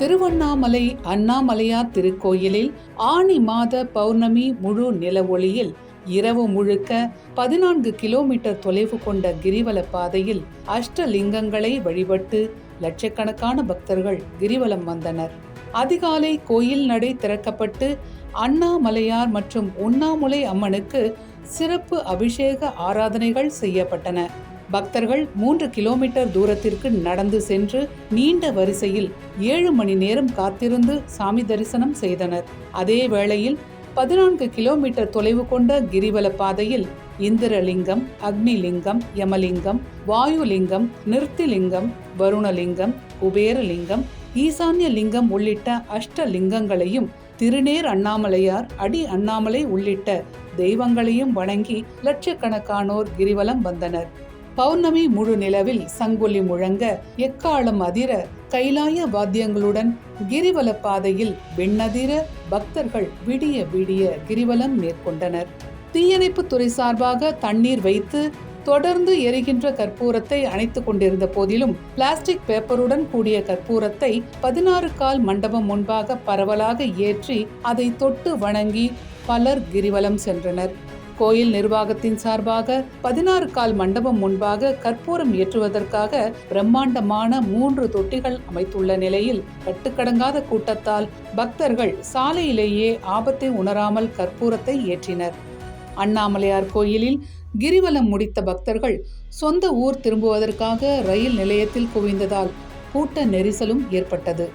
திருவண்ணாமலை அண்ணாமலையார் திருக்கோயிலில் ஆனி மாத பௌர்ணமி முழு நில ஒளியில் இரவு முழுக்க 14 கிலோமீட்டர் தொலைவு கொண்ட கிரிவல பாதையில் அஷ்டலிங்கங்களை வழிபட்டு லட்சக்கணக்கான பக்தர்கள் கிரிவலம் வந்தனர். அதிகாலை கோயில் நடை திறக்கப்பட்டு அண்ணாமலையார் மற்றும் உண்ணாமுலை அம்மனுக்கு சிறப்பு அபிஷேக ஆராதனைகள் செய்யப்பட்டன. பக்தர்கள் 3 கிலோமீட்டர் தூரத்திற்கு நடந்து சென்று நீண்ட வரிசையில் 7 மணி நேரம் காத்திருந்து சாமி தரிசனம் செய்தனர். அதே வேளையில் 14 கிலோமீட்டர் தொலைவு கொண்ட கிரிவல பாதையில் இந்திரலிங்கம், அக்னிலிங்கம், யமலிங்கம், வாயுலிங்கம், நிருத்திலிங்கம், வருணலிங்கம், குபேரலிங்கம், ஈசான்ய லிங்கம் உள்ளிட்ட அஷ்டலிங்கங்களையும் திருநேர் அண்ணாமலையார், அடி அண்ணாமலை உள்ளிட்ட தெய்வங்களையும் வணங்கி லட்சக்கணக்கானோர் கிரிவலம் வந்தனர். பௌர்ணமி முழு நிலவில் சங்கொலி முழங்க, எக்காலம் அதிர, கைலாய வாத்தியங்களுடன் கிரிவல பாதையில் விண்ணதிர பக்தர்கள் விடிய விடிய கிரிவலம் மேற்கொண்டனர். தீயணைப்பு துறை சார்பாக தண்ணீர் வைத்து தொடர்ந்து எரிகின்ற கற்பூரத்தை அணைத்துக் கொண்டிருந்த போதிலும் பிளாஸ்டிக் பேப்பருடன் கூடிய கற்பூரத்தை 16 கால் மண்டபம் முன்பாக பரவலாக ஏற்றி அதை தொட்டு வணங்கி பலர் கிரிவலம் சென்றனர். கோயில் நிர்வாகத்தின் சார்பாக 16 கால் மண்டபம் முன்பாக கற்பூரம் ஏற்றுவதற்காக பிரம்மாண்டமான 3 தொட்டிகள் அமைத்துள்ள நிலையில் கட்டுக்கடங்காத கூட்டத்தால் பக்தர்கள் சாலையிலேயே ஆபத்தை உணராமல் கற்பூரத்தை ஏற்றினர். அண்ணாமலையார் கோயிலில் கிரிவலம் முடித்த பக்தர்கள் சொந்த ஊர் திரும்புவதற்காக ரயில் நிலையத்தில் குவிந்ததால் கூட்ட நெரிசலும் ஏற்பட்டது.